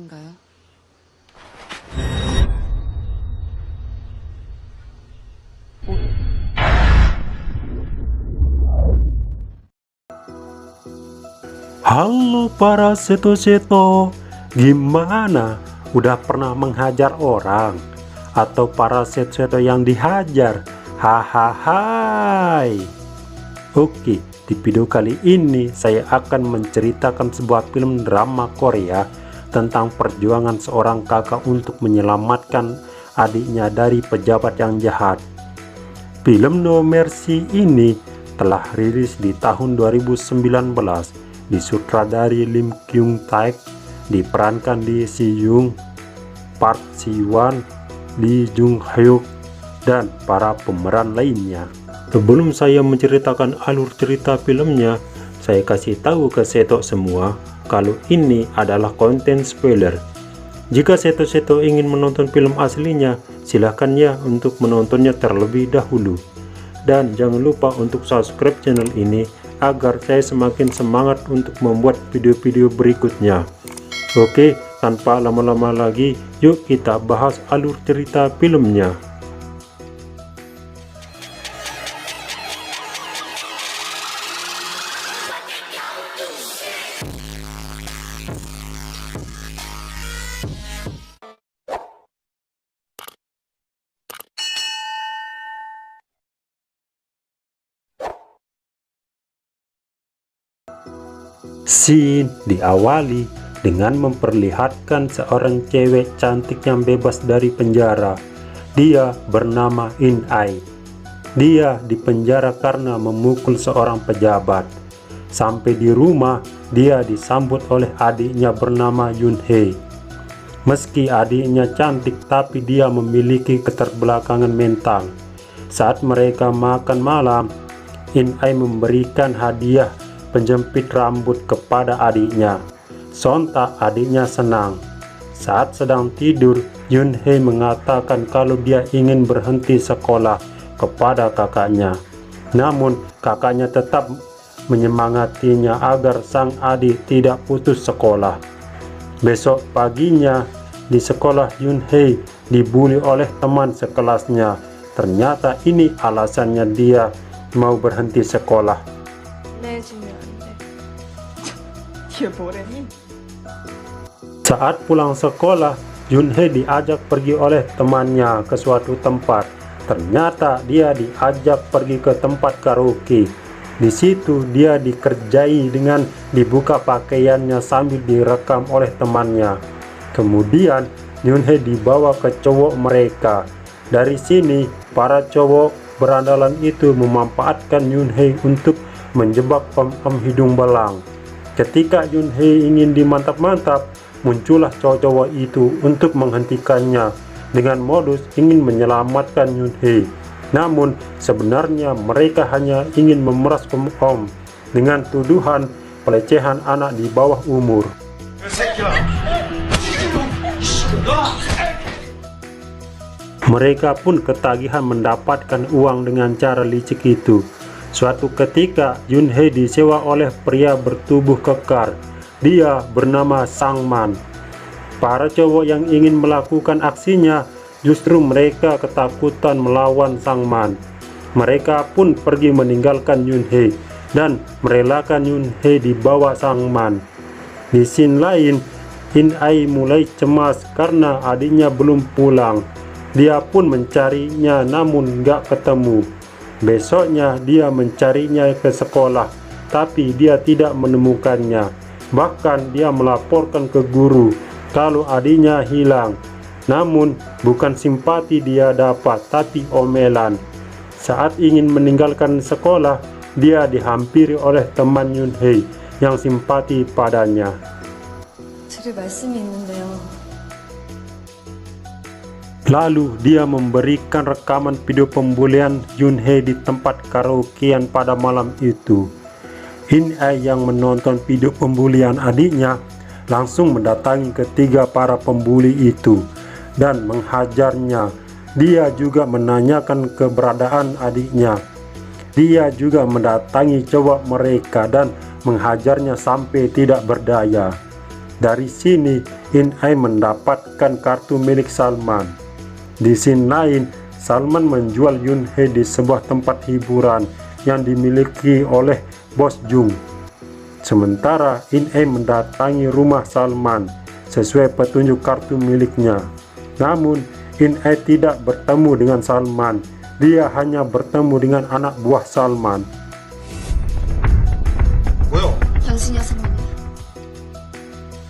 계신가요? Halo para seto-seto, gimana? Udah pernah menghajar orang? Atau para seto-seto yang dihajar? Hahaha. Oke, di video kali ini saya akan menceritakan sebuah film drama Korea tentang perjuangan seorang kakak untuk menyelamatkan adiknya dari pejabat yang jahat. Film No Mercy ini telah rilis di tahun 2019, disutradari Lim Kyung Taek, diperankan Lee Si Young, Park Si Wan, Lee Jung Hyuk, dan para pemeran lainnya. Sebelum saya menceritakan alur cerita filmnya, saya kasih tahu ke seto semua kalau ini adalah konten spoiler. Jika seto-seto ingin menonton film aslinya, silahkan ya untuk menontonnya terlebih dahulu. Dan jangan lupa untuk subscribe channel ini agar saya semakin semangat untuk membuat video-video berikutnya. Oke, tanpa lama-lama lagi, yuk kita bahas alur cerita filmnya. Scene diawali dengan memperlihatkan seorang cewek cantik yang bebas dari penjara. Dia bernama In Ai. Dia dipenjara karena memukul seorang pejabat. Sampai di rumah, dia disambut oleh adiknya bernama Yun Hee. Meski adiknya cantik, tapi dia memiliki keterbelakangan mental. Saat mereka makan malam, In Ai memberikan hadiah penjepit rambut kepada adiknya. Sontak adiknya senang. Saat sedang tidur, Yun Hee mengatakan kalau dia ingin berhenti sekolah kepada kakaknya. Namun kakaknya tetap menyemangatinya agar sang adik tidak putus sekolah. Besok paginya di sekolah, Yun Hee dibully oleh teman sekelasnya. Ternyata ini alasannya dia mau berhenti sekolah. Saat pulang sekolah, Yun Hee diajak pergi oleh temannya ke suatu tempat. Ternyata dia diajak pergi ke tempat karaoke. Di situ dia dikerjai dengan dibuka pakaiannya sambil direkam oleh temannya. Kemudian Yun Hee dibawa ke cowok mereka. Dari sini para cowok berandalan itu memanfaatkan Yun Hee untuk menjebak om-om hidung belang. Ketika Yun Hee ingin dimantap-mantap, muncullah cowok-cowok itu untuk menghentikannya dengan modus ingin menyelamatkan Yun Hee. Namun sebenarnya mereka hanya ingin memeras om-om dengan tuduhan pelecehan anak di bawah umur. Mereka pun ketagihan mendapatkan uang dengan cara licik itu. Suatu ketika Yun Hee disewa oleh pria bertubuh kekar. Dia bernama Sangman. Para cowok yang ingin melakukan aksinya justru mereka ketakutan melawan Sangman. Mereka pun pergi meninggalkan Yun Hee dan merelakan Yun Hee dibawa Sangman. Di scene lain, In Ai mulai cemas karena adiknya belum pulang. Dia pun mencarinya namun gak ketemu. Besoknya dia mencarinya ke sekolah, tapi dia tidak menemukannya. Bahkan dia melaporkan ke guru kalau adiknya hilang. Namun bukan simpati dia dapat, tapi omelan. Saat ingin meninggalkan sekolah, dia dihampiri oleh teman Yun Hee yang simpati padanya. 드릴 말씀이 있는데요. Lalu dia memberikan rekaman video pembulian Yun Hee di tempat karaokean pada malam itu. In Ai yang menonton video pembulian adiknya langsung mendatangi ketiga para pembuli itu dan menghajarnya. Dia juga menanyakan keberadaan adiknya. Dia juga mendatangi cowok mereka dan menghajarnya sampai tidak berdaya. Dari sini In Ai mendapatkan kartu milik Salman. Di scene lain, Salman menjual Yun Hei di sebuah tempat hiburan yang dimiliki oleh Bos Jung. Sementara In Ai mendatangi rumah Salman sesuai petunjuk kartu miliknya. Namun In Ai tidak bertemu dengan Salman. Dia hanya bertemu dengan anak buah Salman. 당신이 하상관이야.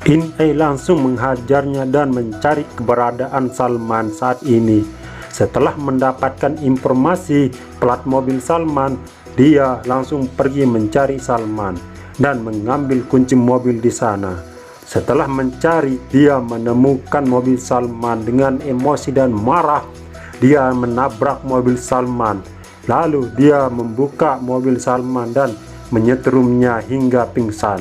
In Ai langsung menghajarnya dan mencari keberadaan Salman saat ini. Setelah mendapatkan informasi plat mobil Salman, dia langsung pergi mencari Salman dan mengambil kunci mobil di sana. Setelah mencari, dia menemukan mobil Salman. Dengan emosi dan marah, dia menabrak mobil Salman. Lalu dia membuka mobil Salman dan menyetrumnya hingga pingsan.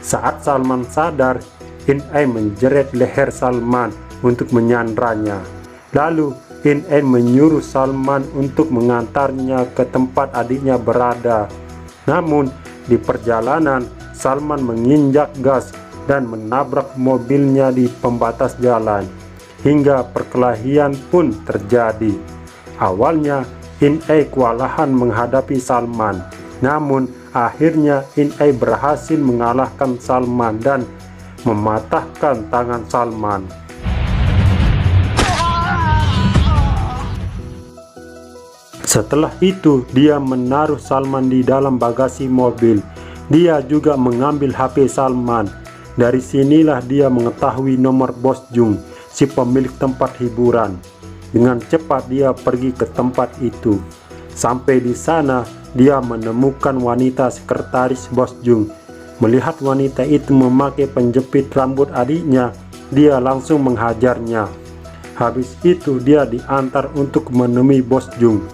Saat Salman sadar, In Ai menjerat leher Salman untuk menyandranya. Lalu In Ai menyuruh Salman untuk mengantarnya ke tempat adiknya berada. Namun di perjalanan, Salman menginjak gas dan menabrak mobilnya di pembatas jalan, hingga perkelahian pun terjadi. Awalnya In Ai kewalahan menghadapi Salman, namun akhirnya In Ai berhasil mengalahkan Salman dan mematahkan tangan Salman. Setelah itu, dia menaruh Salman di dalam bagasi mobil. Dia juga mengambil HP Salman. Dari sinilah dia mengetahui nomor Bos Jung, si pemilik tempat hiburan. Dengan cepat dia pergi ke tempat itu. Sampai di sana, dia menemukan wanita sekretaris Bos Jung. Melihat wanita itu memakai penjepit rambut adiknya, dia langsung menghajarnya. Habis itu dia diantar untuk menemui Bos Jung.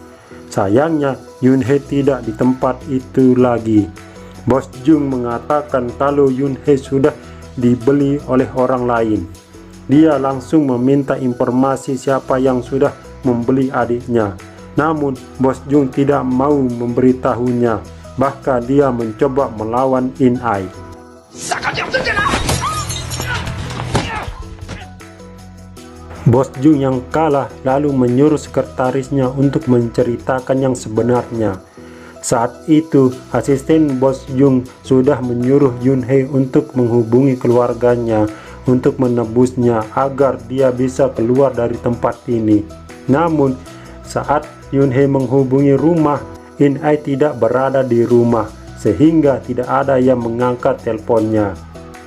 Sayangnya Yun Hei tidak di tempat itu lagi. Bos Jung mengatakan kalau Yun Hei sudah dibeli oleh orang lain. Dia langsung meminta informasi siapa yang sudah membeli adiknya. Namun Bos Jung tidak mau memberitahunya. Bahkan dia mencoba melawan In Ai. Bos Jung yang kalah lalu menyuruh sekretarisnya untuk menceritakan yang sebenarnya. Saat itu asisten Bos Jung sudah menyuruh Yun Hei untuk menghubungi keluarganya untuk menebusnya agar dia bisa keluar dari tempat ini. Namun saat Yun Hei menghubungi rumah, In Ai tidak berada di rumah sehingga tidak ada yang mengangkat teleponnya.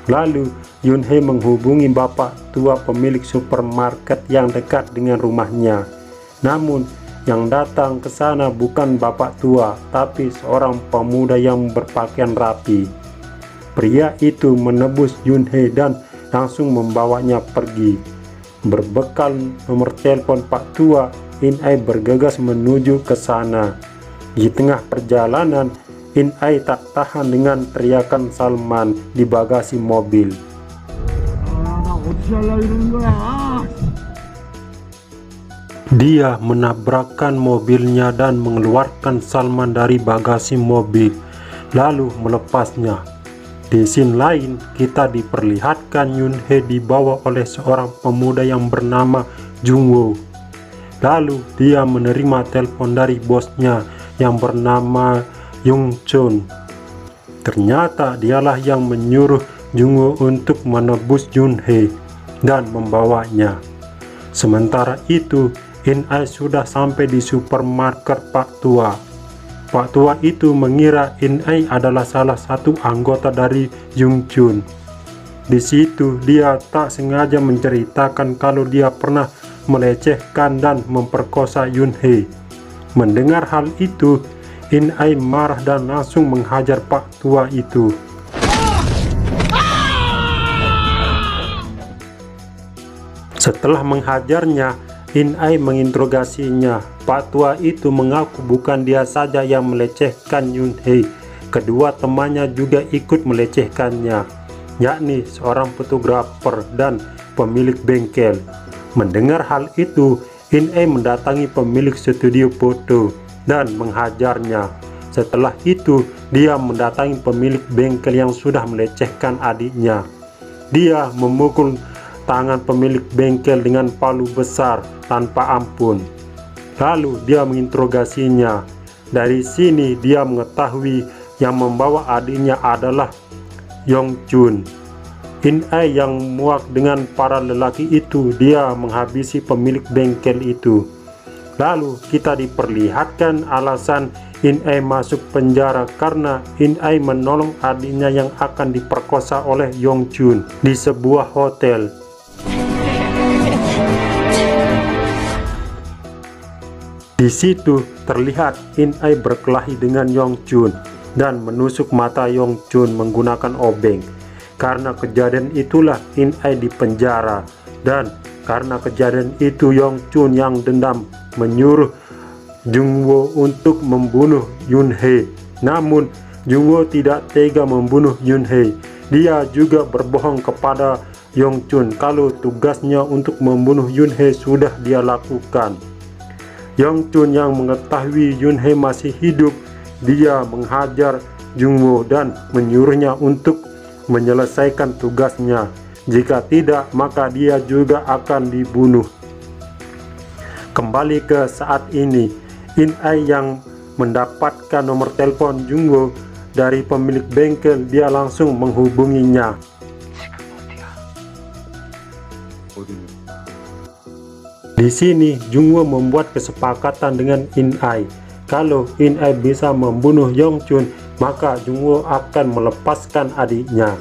Lalu Yun Hei menghubungi bapak tua pemilik supermarket yang dekat dengan rumahnya. Namun yang datang ke sana bukan bapak tua, tapi seorang pemuda yang berpakaian rapi. Pria itu menebus Yun Hei dan langsung membawanya pergi. Berbekal nomor telepon Pak Tua, In Ai bergegas menuju ke sana. Di tengah perjalanan, In Ai tak tahan dengan teriakan Salman di bagasi mobil. Dia menabrakkan mobilnya dan mengeluarkan Salman dari bagasi mobil, lalu melepasnya. Di scene lain, kita diperlihatkan Yun Hei dibawa oleh seorang pemuda yang bernama Jung Woo. Lalu dia menerima telepon dari bosnya yang bernama Yung Chun. Ternyata dialah yang menyuruh Jung Woo untuk menebus Yun Hei dan membawanya. Sementara itu, In Ai sudah sampai di supermarket Pak Tua. Pak Tua itu mengira In Ai adalah salah satu anggota dari Yung Chun. Di situ dia tak sengaja menceritakan kalau dia pernah melecehkan dan memperkosa Yun Hei. Mendengar hal itu, In Ai marah dan langsung menghajar Pak Tua itu. Setelah menghajarnya, In Ai menginterogasinya. Pak Tua itu mengaku bukan dia saja yang melecehkan Yun Hei. Kedua temannya juga ikut melecehkannya, yakni seorang fotografer dan pemilik bengkel. Mendengar hal itu, In Ai mendatangi pemilik studio foto dan menghajarnya. Setelah itu, dia mendatangi pemilik bengkel yang sudah melecehkan adiknya. dia memukul tangan pemilik bengkel dengan palu besar tanpa ampun. Lalu dia menginterogasinya. Dari sini dia mengetahui yang membawa adiknya adalah Yongchun. In-ai yang muak dengan para lelaki itu, dia menghabisi pemilik bengkel itu. Lalu kita diperlihatkan alasan In-ai masuk penjara karena In-ai menolong adiknya yang akan diperkosa oleh Yongchun di sebuah hotel. Di situ terlihat In-ai berkelahi dengan Yongchun dan menusuk mata Yongchun menggunakan obeng. Karena kejadian itulah In-ai dipenjara, dan karena kejadian itu Yongchun yang dendam menyuruh Jungwoo untuk membunuh Yunhee. Namun Jungwoo tidak tega membunuh Yunhee. Dia juga berbohong kepada Yongchun kalau tugasnya untuk membunuh Yunhee sudah dia lakukan. Yongchun yang mengetahui Yunhee masih hidup, dia menghajar Jungwoo dan menyuruhnya untuk menyelesaikan tugasnya. Jika tidak, maka dia juga akan dibunuh. Kembali ke saat ini, In-ai yang mendapatkan nomor telepon Jungwoo dari pemilik bengkel, dia langsung menghubunginya. Di sini Jungwoo membuat kesepakatan dengan In-ai. Kalau In-ai bisa membunuh Yongchun, maka Jungwoo akan melepaskan adiknya.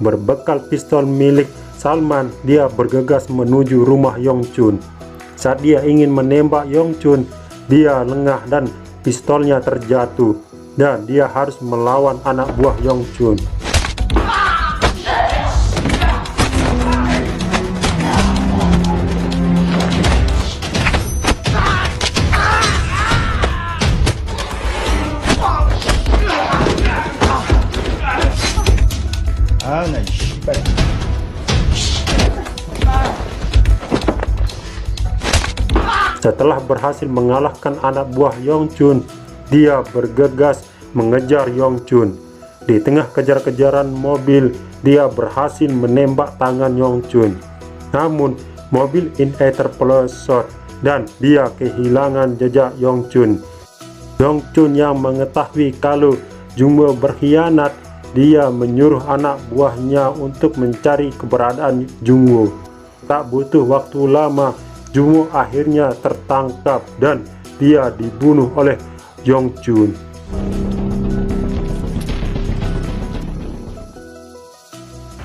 Berbekal pistol milik Salman, dia bergegas menuju rumah Yongchun. Saat dia ingin menembak Yongchun, dia lengah dan pistolnya terjatuh, dan dia harus melawan anak buah Yongchun. Setelah berhasil mengalahkan anak buah Yongchun, dia bergegas mengejar Yongchun. Di tengah kejar-kejaran mobil, dia berhasil menembak tangan Yongchun. Namun, mobil In-ai terpelosot dan dia kehilangan jejak Yongchun. Yongchun yang mengetahui kalau Jungwoo berkhianat, dia menyuruh anak buahnya untuk mencari keberadaan Jungwoo. Tak butuh waktu lama, Jungwoo akhirnya tertangkap dan dia dibunuh oleh Yongchun.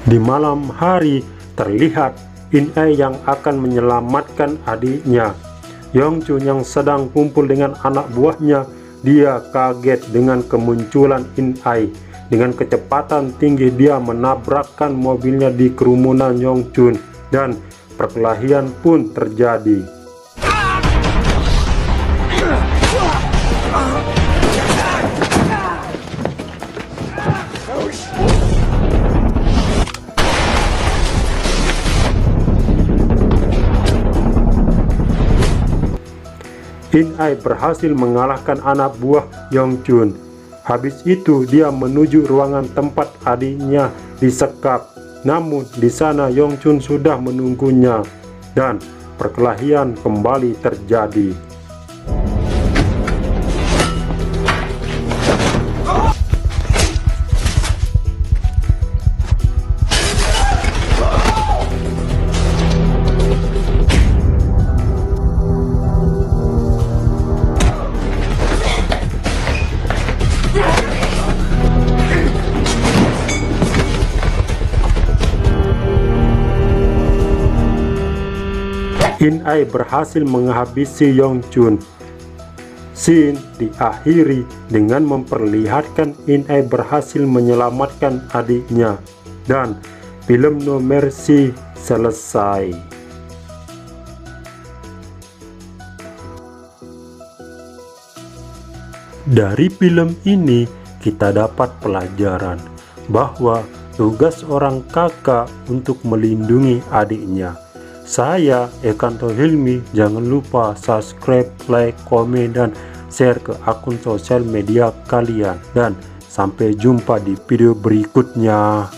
Di malam hari terlihat In-ai yang akan menyelamatkan adiknya. Yongchun yang sedang kumpul dengan anak buahnya, dia kaget dengan kemunculan In-ai. Dengan kecepatan tinggi dia menabrakkan mobilnya di kerumunan Yongchun dan perkelahian pun terjadi. In-ai berhasil mengalahkan anak buah Yongchun. Habis itu dia menuju ruangan tempat adiknya disekap. Namun di sana Yongchun sudah menunggunya dan perkelahian kembali terjadi. In-ai berhasil menghabisi Yongchun. Scene diakhiri dengan memperlihatkan In-ai berhasil menyelamatkan adiknya dan film No Mercy selesai. Dari film ini kita dapat pelajaran bahwa tugas orang kakak untuk melindungi adiknya. Saya Ekanto Hilmi, jangan lupa subscribe, like, komen, dan share ke akun sosial media kalian. Dan sampai jumpa di video berikutnya.